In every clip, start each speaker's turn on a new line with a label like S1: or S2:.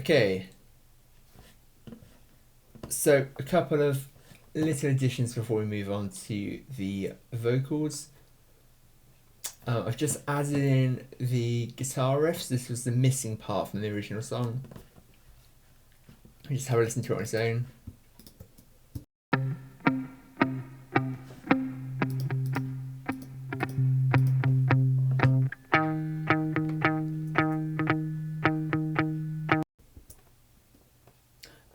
S1: Okay, so a couple of little additions before we move on to the vocals. I've just added in the guitar riffs. This was the missing part from the original song. Just have a listen to it on its own.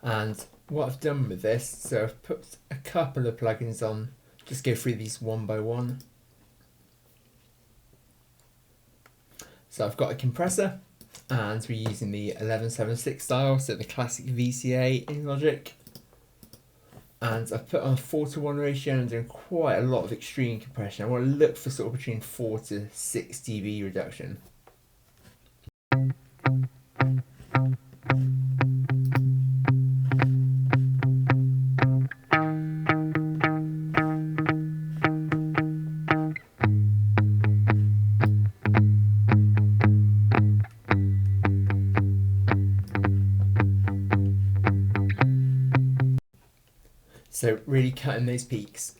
S1: And what I've done with this, so I've put a couple of plugins on, just go through these one by one. So I've got a compressor, and we're using the 1176 style, so the classic VCA in Logic. And I've put on a 4:1 ratio and I'm doing quite a lot of extreme compression. I want to look for sort of between 4 to 6 dB reduction. So really cutting those peaks.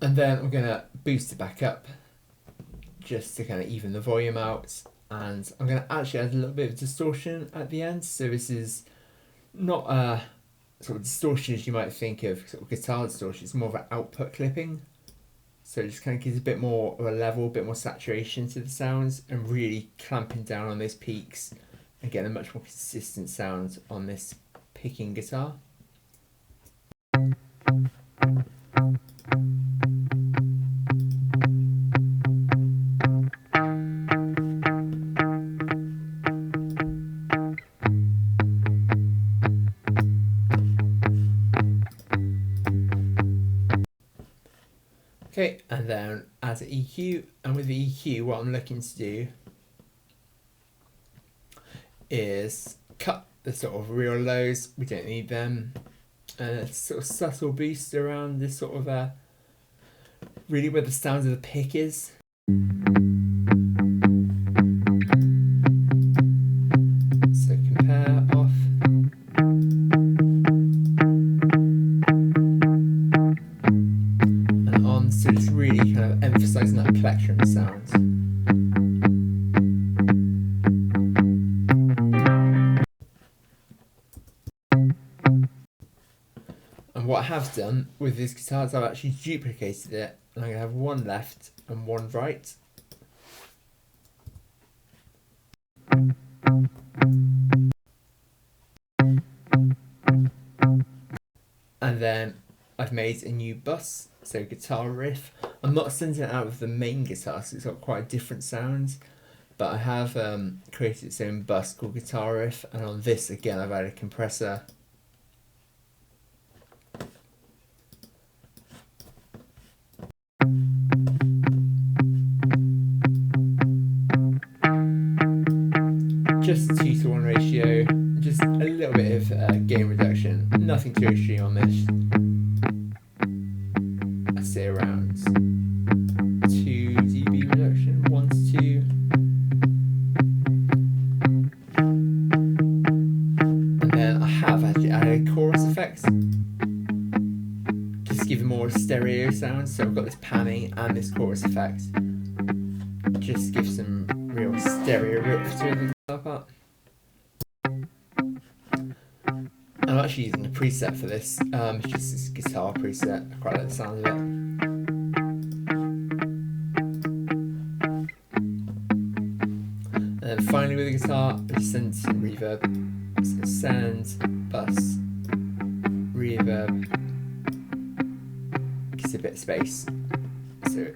S1: And then I'm going to boost it back up just to kind of even the volume out. And I'm going to actually add a little bit of distortion at the end. So this is not a sort of distortion as you might think of sort of guitar distortion. It's more of an output clipping. So it just kind of gives a bit more of a level, a bit more saturation to the sounds, and really clamping down on those peaks and getting a much more consistent sound on this picking guitar. Okay, and then add an EQ, and with the EQ what I'm looking to do is cut the sort of real lows, we don't need them, and a sort of subtle boost around this sort of really where the sound of the pick is. So compare off. And on, so just really kind of emphasising that plectrum sound. And what I have done with this guitar is I've actually duplicated it, and I'm going to have one left and one right. And then I've made a new bus, so guitar riff. I'm not sending it out with the main guitar, so it's got quite a different sound. But I have created its own bus called guitar riff, and on this again I've added a compressor. Just 2:1 ratio, just a little bit of gain reduction, nothing too extreme on this. I'd say around 2 dB reduction, 1 to 2. And then I have actually added a chorus effect, just to give it more stereo sound. So I've got this panning and this chorus effect, just to give some real stereo rip to the guitar part. I'm actually using a preset for this, it's just this guitar preset. I quite like the sound of it. And then finally with the guitar, I just send some reverb. So send, bus, reverb, gives a bit of space. So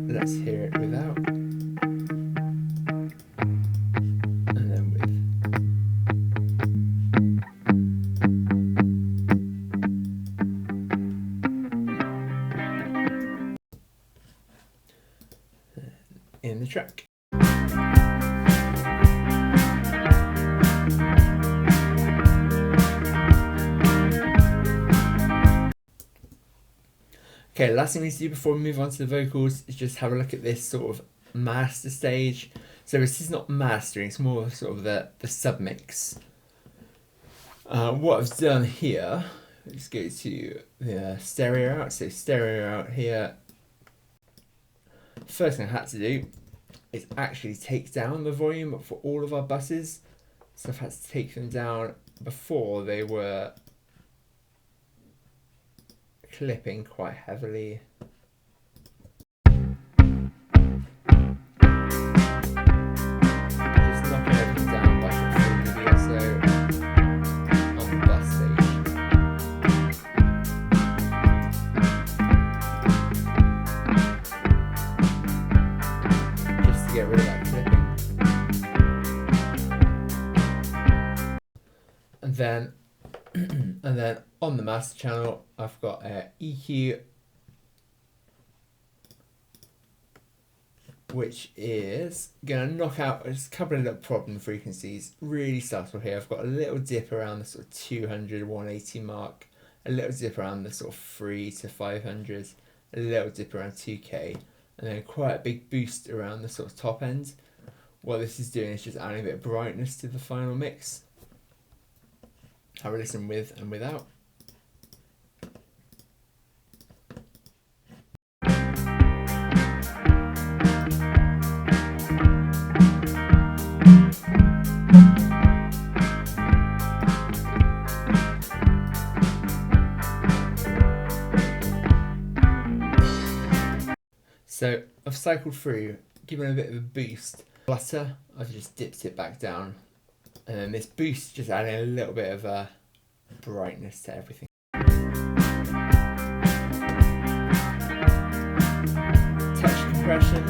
S1: let's hear it without. In the track. Okay, last thing we need to do before we move on to the vocals is just have a look at this sort of master stage. So this is not mastering, it's more of sort of the submix. What I've done here, let's go to the stereo out. So stereo out here. First thing I had to do is actually take down the volume for all of our buses. So I've had to take them down before they were clipping quite heavily. Just knocking everything down by some 3 dB or so on the bus stage. Just to get rid of that clipping. And then and then on the master channel, I've got a EQ, which is going to knock out just a couple of little problem frequencies. Really subtle here. I've got a little dip around the sort of 200, 180 mark, a little dip around the sort of 3 to 500, a little dip around 2K, and then quite a big boost around the sort of top end. What this is doing is just adding a bit of brightness to the final mix. Have a listen with and without. So I've cycled through, given a bit of a boost. Flutter, I've just dipped it back down. And then this boost just adding a little bit of brightness to everything. Touch compression,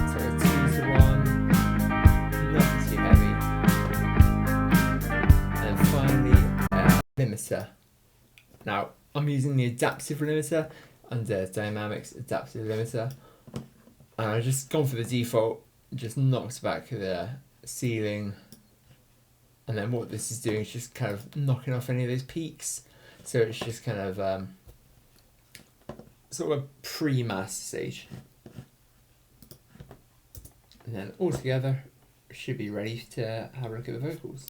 S1: sort of 2 to 1, nothing too heavy. And then finally, limiter. Now, I'm using the adaptive limiter under Dynamics adaptive limiter. And I've just gone for the default, just knocked back the ceiling. And then what this is doing is just kind of knocking off any of those peaks. So it's just kind of sort of a pre-master stage. And then altogether, should be ready to have a look at the vocals.